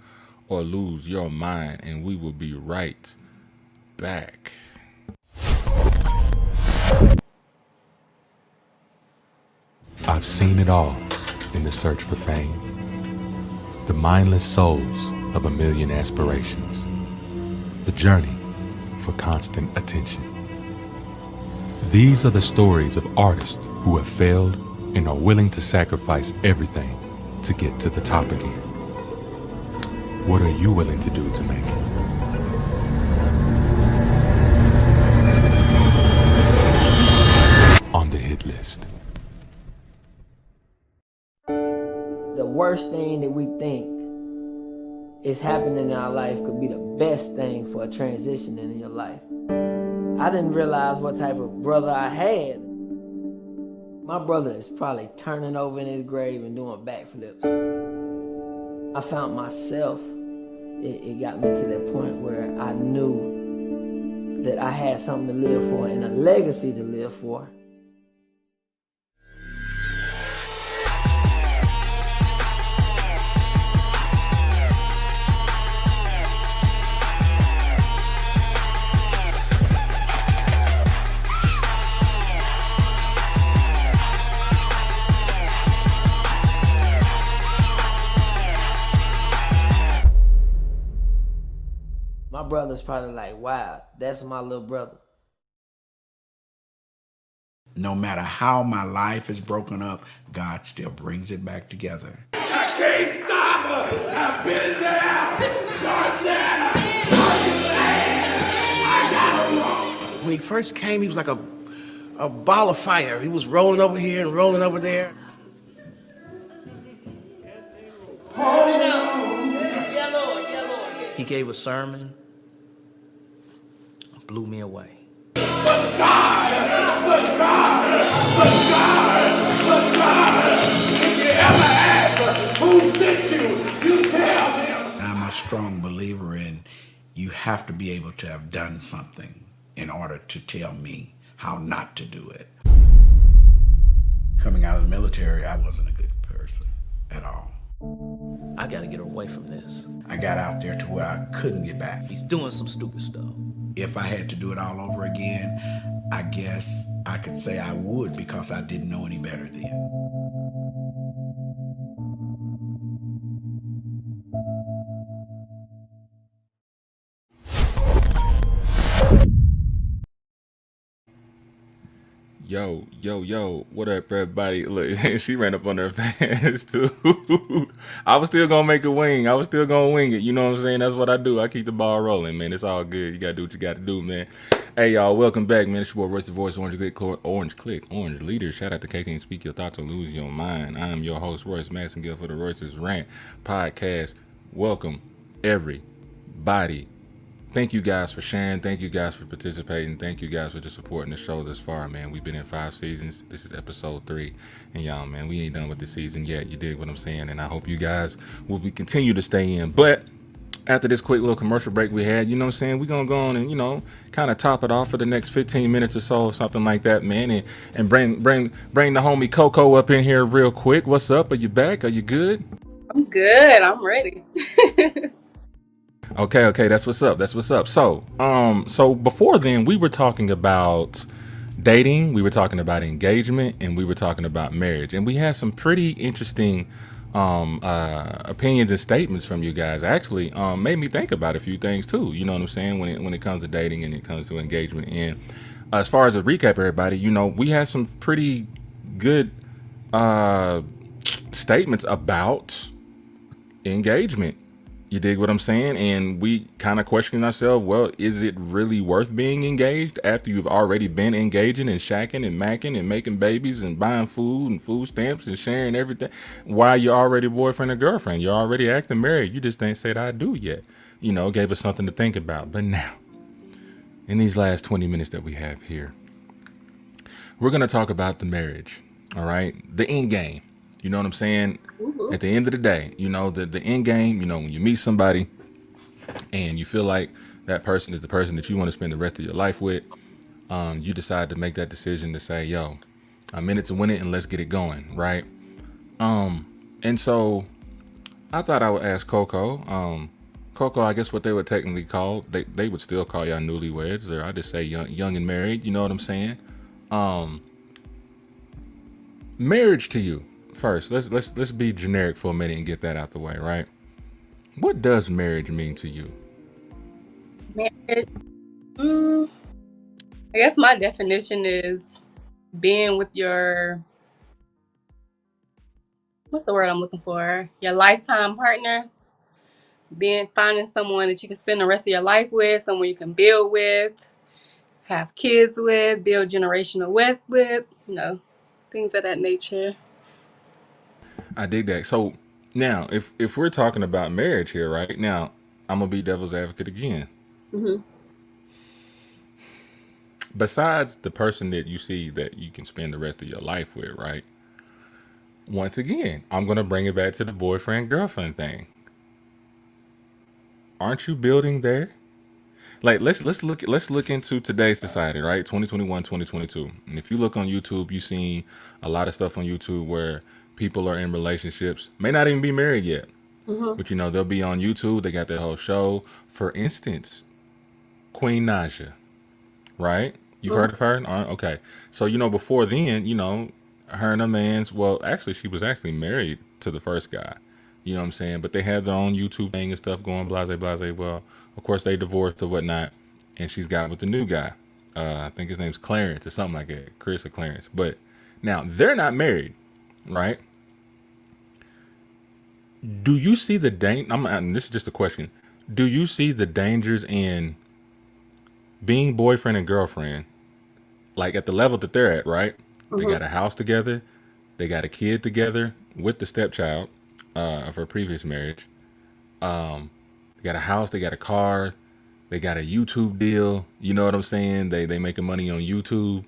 or lose your mind, and we will be right back. I've seen it all in the search for fame. The mindless souls of a million aspirations. The journey for constant attention. These are the stories of artists who have failed and are willing to sacrifice everything to get to the top again. What are you willing to do to make it? On the hit list. The worst thing that we think is happening in our life could be the best thing for a transition in your life. I didn't realize what type of brother I had. My brother is probably turning over in his grave and doing backflips. I found myself. It got me to that point where I knew that I had something to live for and a legacy to live for. My brother's probably like, wow, that's my little brother. No matter how my life is broken up, God still brings it back together. I can't stop her! I've been there! When he first came, he was like a ball of fire. He was rolling over here and rolling over there. He gave a sermon, blew me away. But God, if you ever ask her who sent you, you tell them. I'm a strong believer in you have to be able to have done something in order to tell me how not to do it. Coming out of the military, I wasn't a good person at all. I gotta get away from this. I got out there to where I couldn't get back. He's doing some stupid stuff. If I had to do it all over again, I guess I could say I would because I didn't know any better then. Yo, what up, everybody? Look, she ran up on her fans, too. I was still gonna make a wing. I was still gonna wing it. You know what I'm saying? That's what I do. I keep the ball rolling, man. It's all good. You gotta do what you gotta do, man. Hey, y'all, welcome back, man. It's your boy, Royce the Voice, Orange Click, Orange Leader. Shout out to KT and Speak Your Thoughts or Lose Your Mind. I am your host, Royce Massengill for the Royce's Rant podcast. Welcome, everybody. Thank you guys for sharing. Thank you guys for participating. Thank you guys for just supporting the show this far, man. We've been in 5 seasons. This is episode 3. And y'all, man, we ain't done with the season yet. You dig what I'm saying? And I hope you guys will continue to stay in. But after this quick little commercial break we had, you know what I'm saying, we're going to go on and, kind of top it off for the next 15 minutes or so, something like that, man. And bring the homie KoKo up in here real quick. What's up? Are you back? Are you good? I'm good. I'm ready. Okay, that's what's up. That's what's up. So before then, we were talking about dating, we were talking about engagement, and we were talking about marriage, and we had some pretty interesting opinions and statements from you guys. Actually, made me think about a few things too. You know what I'm saying when it comes to dating and it comes to engagement. And as far as a recap, everybody, we had some pretty good uh, statements about engagement. You dig what I'm saying? And we kind of questioning ourselves, well, is it really worth being engaged after you've already been engaging and shacking and macking and making babies and buying food and food stamps and sharing everything while you're already boyfriend or girlfriend? You're already acting married. You just ain't said I do yet. Gave us something to think about. But now, in these last 20 minutes that we have here, we're going to talk about the marriage. All right. The end game. You know what I'm saying? Woo-hoo. At the end of the day, the end game, when you meet somebody and you feel like that person is the person that you want to spend the rest of your life with, you decide to make that decision to say, yo, I'm in it to win it and let's get it going. Right. And so I thought I would ask KoKo. KoKo, I guess what they would technically call, they would still call y'all newlyweds, or I just say young and married. You know what I'm saying? Marriage to you first. Let's be generic for a minute and get that out the way, right? What does marriage mean to you? Marriage. Mm, I guess my definition is being with your, what's the word I'm looking for? Your lifetime partner. Finding someone that you can spend the rest of your life with, someone you can build with, have kids with, build generational with, things of that nature. I dig that. So now, if we're talking about marriage here, right now, I'm gonna be devil's advocate again. hmm Besides the person that you see that you can spend the rest of your life with, right? Once again, I'm gonna bring it back to the boyfriend girlfriend thing. Aren't you building there? Like let's look into today's society, right? 2021, 2022. And if you look on YouTube, you see a lot of stuff on YouTube where people are in relationships, may not even be married yet. hmm But they'll be on YouTube, they got their whole show. For instance, Queen Naja, right? You've heard of her? Okay. So, before then, her and her man's, well, actually, she was actually married to the first guy. You know what I'm saying? But they had their own YouTube thing and stuff going, blase, blase. Well, of course, they divorced or whatnot. And she's got with the new guy. I think his name's Clarence or something like that. Chris or Clarence. But now, they're not married, right? Do you see the this is just a question. Do you see the dangers in being boyfriend and girlfriend, like at the level that they're at, right? They hmm got a house together, they got a kid together with the stepchild of her previous marriage. They got a house, they got a car, they got a YouTube deal. You know what I'm saying? They making money on YouTube.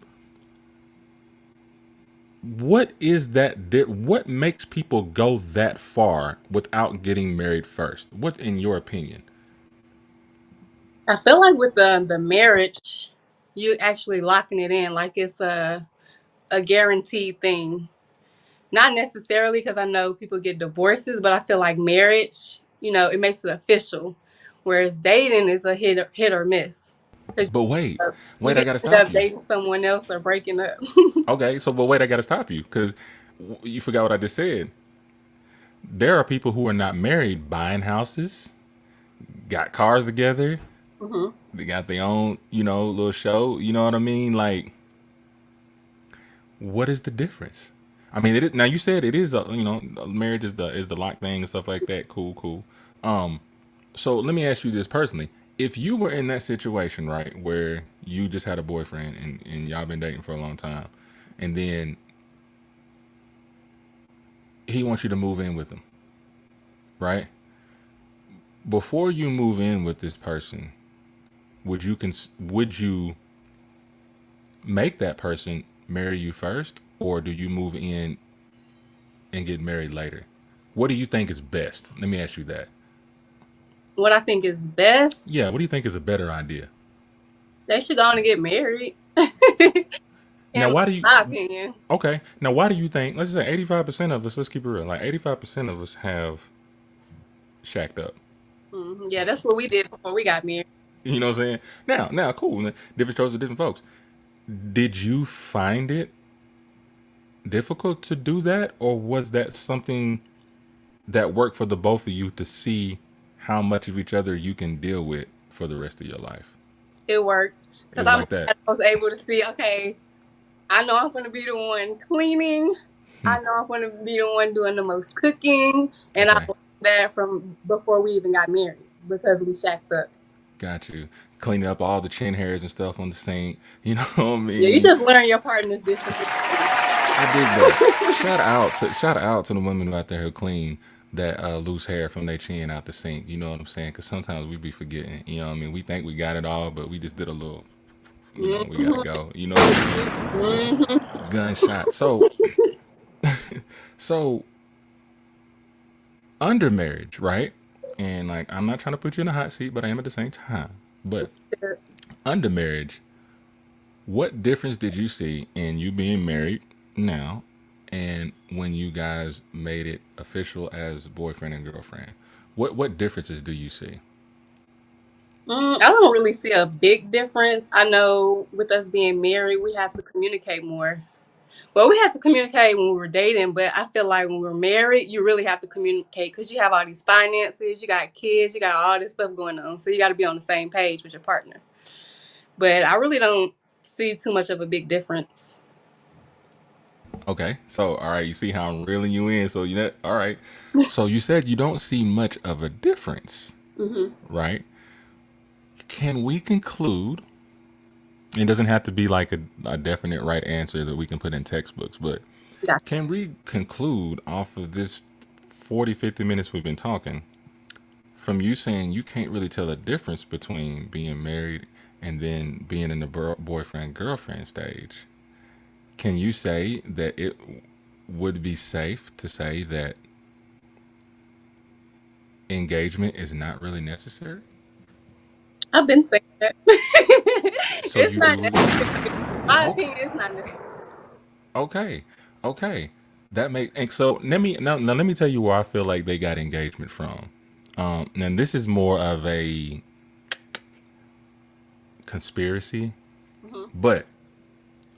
What is that? What makes people go that far without getting married first? What, in your opinion? I feel like with the marriage, you actually locking it in, like it's a guaranteed thing. Not necessarily because I know people get divorces, but I feel like marriage, it makes it official. Whereas dating is a hit or miss. Because But wait, you wait, I can gotta end stop up you. dating someone else or breaking up. Okay, so but wait, I gotta stop you because you forgot what I just said. There are people who are not married buying houses, got cars together, hmm they got their own, little show. You know what I mean? Like, what is the difference? I mean, now you said it is a, marriage is the lock thing and stuff like that. Cool, cool. So let me ask you this personally: if you were in that situation, right, where you just had a boyfriend and y'all been dating for a long time, and then he wants you to move in with him, right? Before you move in with this person, would you make that person marry you first, or do you move in and get married later? What do you think is best? Let me ask you that. What I think is best, Yeah, what do you think is a better idea? they should go on and get married. Now, In why do you? my opinion. Okay, now why do you think? Let's say 85% of us. Let's keep it real. Like 85% of us have shacked up. Yeah, that's what we did before we got married. You know what I'm saying? Now, cool. Different strokes for different folks. Did you find it difficult to do that, or was that something that worked for the both of you to see how much of each other you can deal with for the rest of your life? It worked It because was like that. I was able to see. Okay, I know I'm going to be the one cleaning. I know I'm going to be the one doing the most cooking, and I Okay, learned that from before we even got married because we shacked up. got you. Cleaning up all the chin hairs and stuff on the sink. You know what I Yeah, you mean? just learn your partner's discipline. I dig that. Shout out to the women who out there who clean that loose hair from their chin out the sink. You know what I'm saying? Because sometimes we be forgetting. You know what I mean? We think we got it all, but we just did a little. We gotta Mhm. go. You know what I mean? Mhm. Gunshot. So under marriage, right? And like, I'm not trying to put you in a hot seat, but I am at the same time. But under marriage, what difference did you see in you being married now and when you guys made it official as boyfriend and girlfriend? What differences do you see? I don't really see a big difference. I know with us being married, we have to communicate more. Well, we had to communicate when we were dating, but I feel like when we're married, you really have to communicate because you have all these finances, you got kids, you got all this stuff going on. So you got to be on the same page with your partner. But I really don't see too much of a big difference. Okay, so all right, you see how I'm reeling you in. So you know, all right. So you said you don't see much of a difference, Hmm. right? Can we conclude? It doesn't have to be like a definite right answer that we can put in textbooks, but Yeah. can we conclude off of this 40, 50 minutes we've been talking from you saying you can't really tell a difference between being married and then being in the boyfriend girlfriend stage? Can you say that it would be safe to say that engagement is not really necessary? I've been saying that. So It's you not do. necessary. In my Okay. opinion, it's not necessary. Okay. Okay. That make and so now let me tell you where I feel like they got engagement from. And this is more of a conspiracy, Hmm. but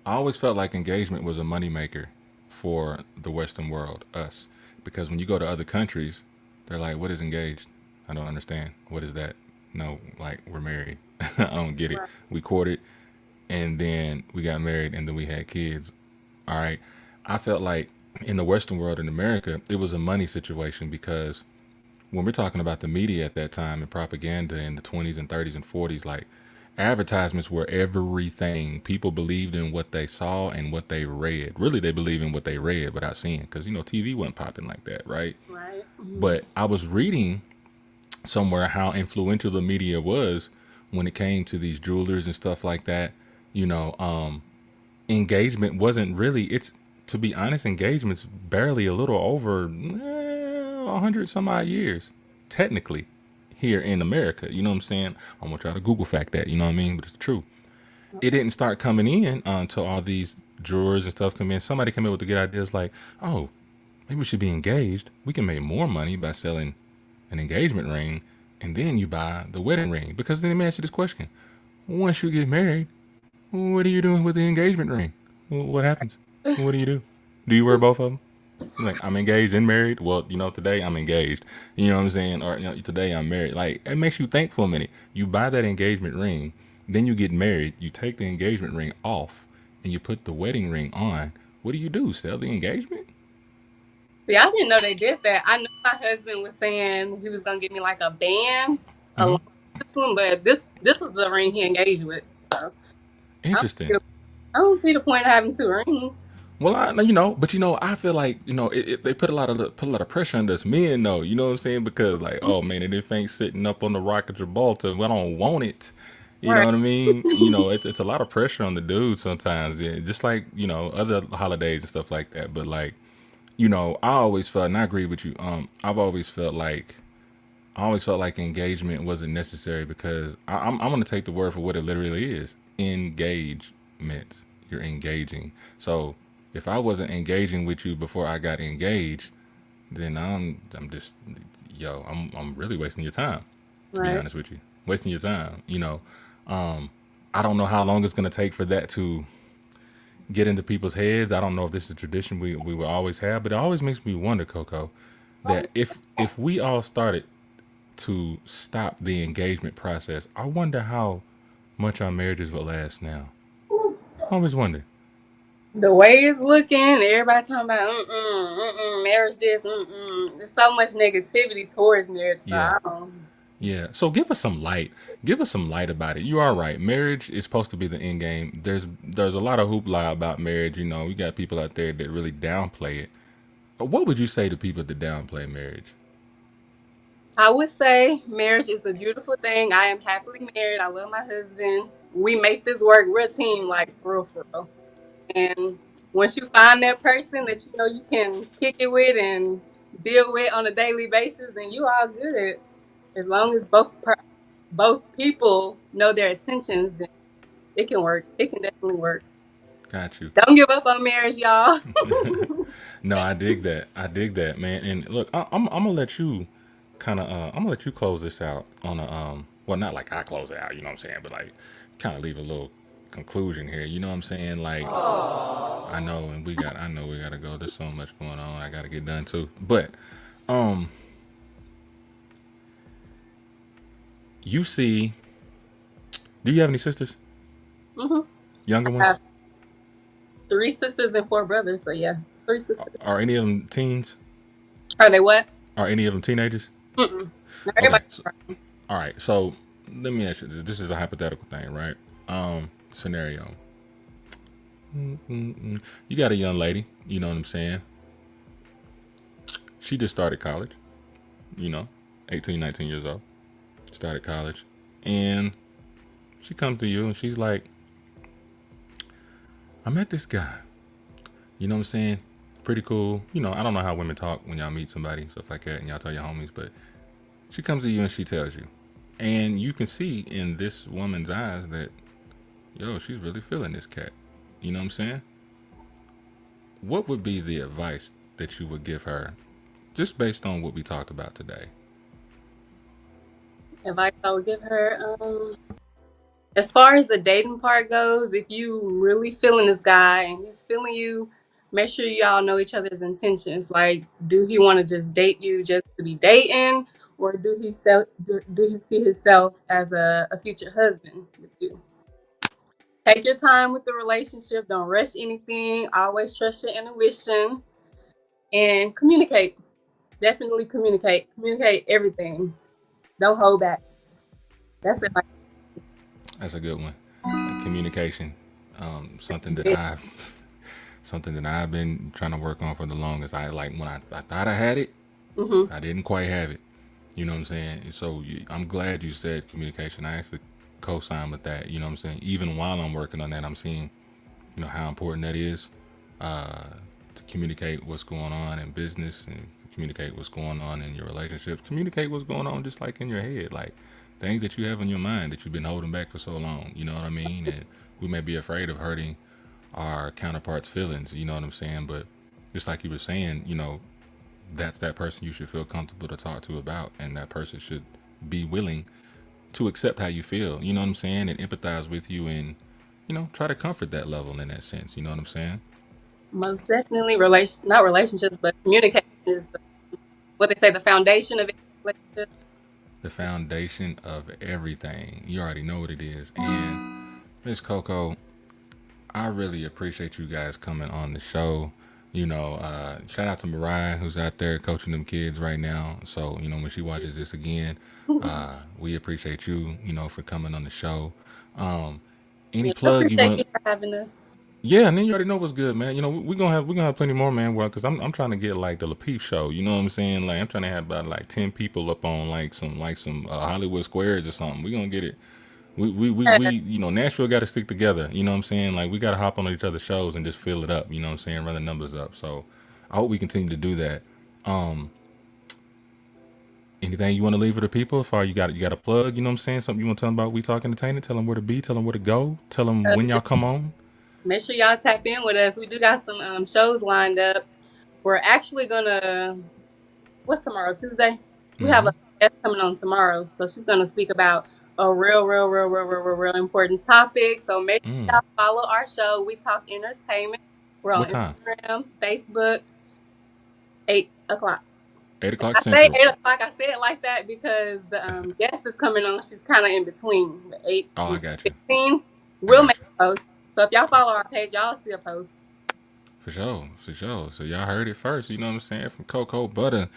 I always felt like engagement was a moneymaker for the Western world, us. Because when you go to other countries, they're like, what is engaged? I don't understand. What is that? No, like, we're married. I don't get it. Right. We courted and then we got married and then we had kids. All right. I felt like in the Western world in America, it was a money situation because when we're talking about the media at that time and propaganda in the 20s and 30s and 40s, like advertisements were everything. People believed in what they saw and what they read. Really, they believed in what they read without seeing because, TV wasn't popping like that, right? Right. But I was reading somewhere how influential the media was when it came to these jewelers and stuff like that. You know, engagement wasn't really, it's, to be honest, engagement's barely a little over 100 some odd years, technically, here in America. You know what I'm saying? I'm gonna try to Google fact that, you know what I mean? But it's true. It didn't start coming in until all these drawers and stuff come in. Somebody came in with the good ideas like, oh, maybe we should be engaged. We can make more money by selling an engagement ring, and then you buy the wedding ring. Because then let me ask you this question: once you get married, what are you doing with the engagement ring? What happens? What do you do? Do you wear both of them? Like, I'm engaged and married. Well, today I'm engaged. You know what I'm saying? Or today I'm married. Like, it makes you think for a minute. You buy that engagement ring, then you get married. You take the engagement ring off, and you put the wedding ring on. What do you do? Sell the engagement? See, I didn't know they did that. I know my husband was saying he was gonna get me like a band Hmm. along with this one, but this was the ring he engaged with. So I don't see Interesting. the, I don't see the point of having two rings. Well, but I feel like they put a lot of pressure on us men, though. You know what I'm saying? Because like, oh man, and if ain't sitting up on the Rock of Gibraltar, we don't want it. You know Right. what I mean? It's a lot of pressure on the dude sometimes. Yeah, just like other holidays and stuff like that. But like, I always felt, and I agree with you. I always felt like engagement wasn't necessary because I'm gonna take the word for what it literally is. Engagement. You're engaging. So if I wasn't engaging with you before I got engaged, then I'm just I'm really wasting your time. To be Right. honest with you, wasting your time. I don't know how long it's gonna take for that to get into people's heads. I don't know if this is a tradition we will always have, but it always makes me wonder, Coco, that if we all started to stop the engagement process, I wonder how much our marriages would last now. I always wonder. The way it's looking, everybody talking about marriage this, There's so much negativity towards marriage, so Yeah. I don't. Yeah. So give us some light. Give us some light about it. You are right. Marriage is supposed to be the end game. There's a lot of hoopla about marriage. You got people out there that really downplay it. What would you say to people that downplay marriage? I would say marriage is a beautiful thing. I am happily married. I love my husband. We make this work. We're a team, like for real, for real. And once you find that person that you know you can kick it with and deal with on a daily basis, then you all good. As long as both people know their intentions, then it can work. It can definitely work. Got you. Don't give up on marriage, y'all. No, I dig that. I dig that, man. And look, I'm gonna let you kind of I'm gonna let you close this out on a well, not like I close it out, you know what I'm saying, but like kind of leave a little conclusion here. You know what I'm saying? Like I know, and I know we gotta go. There's so much going on. I gotta get done too. But um, you see, do you have any sisters? hmm Younger I ones? have 3 sisters and 4 brothers, so yeah, 3 sisters. Are any of them teens? Are they what? Are any of them teenagers? Mm-mm. Not Okay. everybody. So, all right. So let me ask you this. This is a hypothetical thing, right? Scenario. You got a young lady. You know what I'm saying? She just started college. 18, 19 years old. Started college. And she comes to you and she's like, I met this guy. You know what I'm saying? Pretty cool. I don't know how women talk when y'all meet somebody, stuff like that, and y'all tell your homies, but she comes to you and she tells you. And you can see in this woman's eyes that, yo, she's really feeling this cat. You know what I'm saying? What would be the advice that you would give her just based on what we talked about today? Advice I would give her, as far as the dating part goes, if you really feeling this guy and he's feeling you, make sure y'all know each other's intentions. Like, do he want to just date you just to be dating, or do he see himself as a future husband with you? Take your time with the relationship. Don't rush anything. Always trust your intuition and communicate. Definitely communicate. Communicate everything. Don't hold back. That's it. That's a good one. Communication. Something that Like, I've been trying to work on for the longest. I like when I thought I had it, mm-hmm. I didn't quite have it. You know what I'm saying? So I'm glad you said communication. I actually co-sign with that. You know what I'm saying? Even while I'm working on that, I'm seeing, how important that is to communicate what's going on in business and communicate what's going on in your relationships. Communicate what's going on just like in your head, like things that you have in your mind that you've been holding back for so long. You know what I mean? And we may be afraid of hurting our counterparts' feelings. You know what I'm saying? But just like you were saying, that's that person you should feel comfortable to talk to about, and that person should be willing to accept how you feel. You know what I'm saying? And empathize with you, and try to comfort that level in that sense. You know what I'm saying? Most definitely, not relationships, but communication is what they say, the foundation of any relationship. The foundation of everything. You already know what it is. And Miss KoKo, I really appreciate you guys coming on the show. Shout out to Mariah, who's out there coaching them kids right now. So, when she watches this again, we appreciate you, for coming on the show. Any Yeah, I plug you appreciate want you to? for having us. Yeah, and then you already know what's good, man. We're gonna have plenty more, man. Well, because I'm trying to get like the Lapeef show. You know what I'm saying? Like I'm trying to have about like 10 people up on like some Hollywood Squares or something. We're gonna get it. Nashville got to stick together. You know what I'm saying? Like we got to hop on each other's shows and just fill it up. You know what I'm saying? Run the numbers up. So I hope we continue to do that. Um, Anything you want to leave for the people? If you got a plug, you know what I'm saying? Something you want to tell them about We Talk Entertainment? Tell them where to be. Tell them where to go. Tell them when y'all Just come on. make sure y'all tap in with us. We do got some shows lined up. We're actually gonna, what's tomorrow? Tuesday. We have Mm-hmm. a guest coming on tomorrow. So she's gonna speak about a real important topic. So make sure Mm. y'all follow our show. We Talk Entertainment. We're on What time? Instagram, Facebook, 8 o'clock. 8 o'clock I say Central. 8 o'clock. I say it like that because the guest is coming on. She's kind of in between the 8 Oh, I and got you. 15. I We'll make got you. a post. So if y'all follow our page, y'all see a post. For sure. For sure. So y'all heard it first. You know what I'm saying? From KoKo, Butta,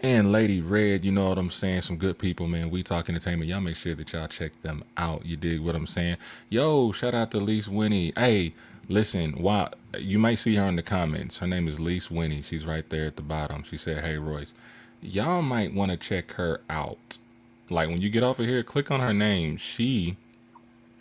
and Lady Red. You know what I'm saying? Some good people, man. We Talk Entertainment. Y'all make sure that y'all check them out. You dig what I'm saying? Yo, shout out to Lise Winnie. Hey, listen, why you might see her in the comments. Her name is Lise Winnie. She's right there at the bottom. She said, "Hey Royce, y'all might want to check her out. Like when you get off of here, click on her name. She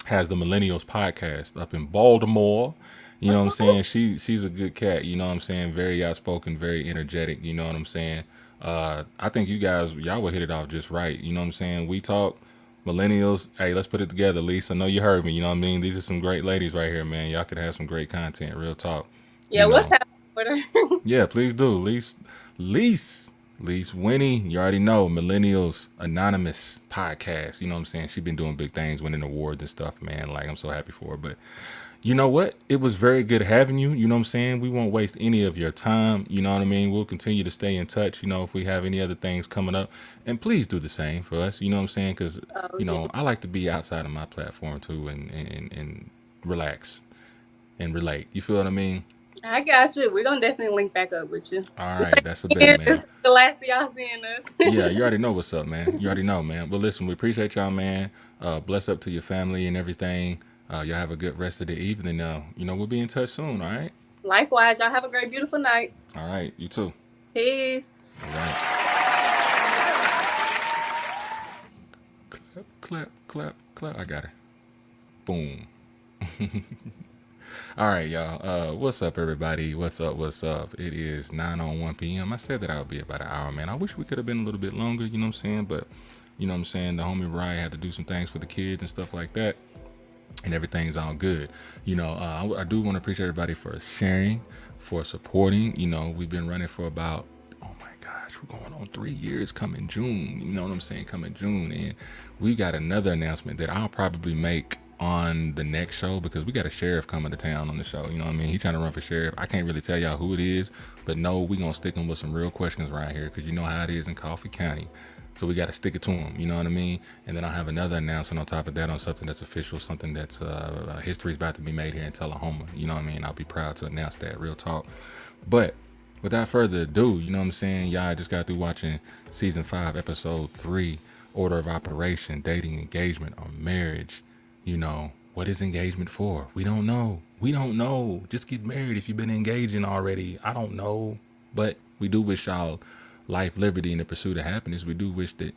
has the Millennials podcast up in Baltimore. You know what I'm saying? She's a good cat. You know what I'm saying? Very outspoken, very energetic. You know what I'm saying? I think y'all will hit it off just right. You know what I'm saying? We talk millennials. Hey, let's put it together, Lisa. I know you heard me. You know what I mean? These are some great ladies right here, man. Y'all could have some great content. Real talk. Yeah, You what's know. happening with her? Yeah, please do. Lise Winnie, you already know, Millennials Anonymous podcast. You know what I'm saying? She's been doing big things, winning awards and stuff, man. Like, I'm so happy for her. But you know what? It was very good having you. You know what I'm saying? We won't waste any of your time. You know what I mean? We'll continue to stay in touch, you know, if we have any other things coming up. And please do the same for us. You know what I'm saying? Because, Oh, you yeah. know, I like to be outside of my platform too and relax and relate. You feel what I mean? I got you. We're gonna definitely link back up with you. All This right. That's a bet, ain't this man. is the last of y'all seeing Yeah, us. you already know what's up, man. You already know, man. But listen, we appreciate y'all, man. Bless up to your family and everything. Y'all have a good rest of the evening. You know, we'll be in touch soon, all right? Likewise, y'all have a great, beautiful night. All right, you too. Peace. All right. Clap, clap, clap, clap. I got her. Boom. All right, y'all. What's up, everybody? What's up? What's up? It is 9:01 p.m. I said that I would be about an hour, man. I wish we could have been a little bit longer, you know what I'm saying? But, you know what I'm saying? The homie Ryan had to do some things for the kids and stuff like that. And everything's all good. You know, I do want to appreciate everybody for sharing, for supporting. You know, we've been running for about, oh my gosh, we're going on 3 years coming June. You know what I'm saying? Coming June. And we got another announcement that I'll probably make on the next show because we got a sheriff coming to town on the show. You know what I mean? He's trying to run for sheriff. I can't really tell y'all who it is, but no, we going to stick him with some real questions right here because you know how it is in Coffee County. So we got to stick it to them, you know what I mean? And then I'll have another announcement on top of that on something that's official, something that's history's about to be made here in Tullahoma. You know what I mean? I'll be proud to announce that, real talk. But without further ado, you know what I'm saying? Y'all, I just got through watching season 5, episode 3, Order of Operation, Dating, Engagement, or Marriage. You know, what is engagement for? We don't know. We don't know. Just get married if you've been engaging already. I don't know. But we do wish y'all life, liberty, and the pursuit of happiness. We do wish that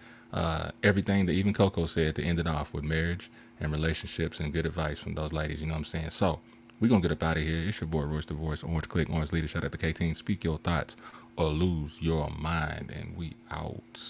everything that even KoKo said to end it off with marriage and relationships and good advice from those ladies. You know what I'm saying? So we're going to get up out of here. It's your boy, Royce the Voice, Orange Click, Orange Leader. Shout out to K-Team. Speak your thoughts or lose your mind. And we out.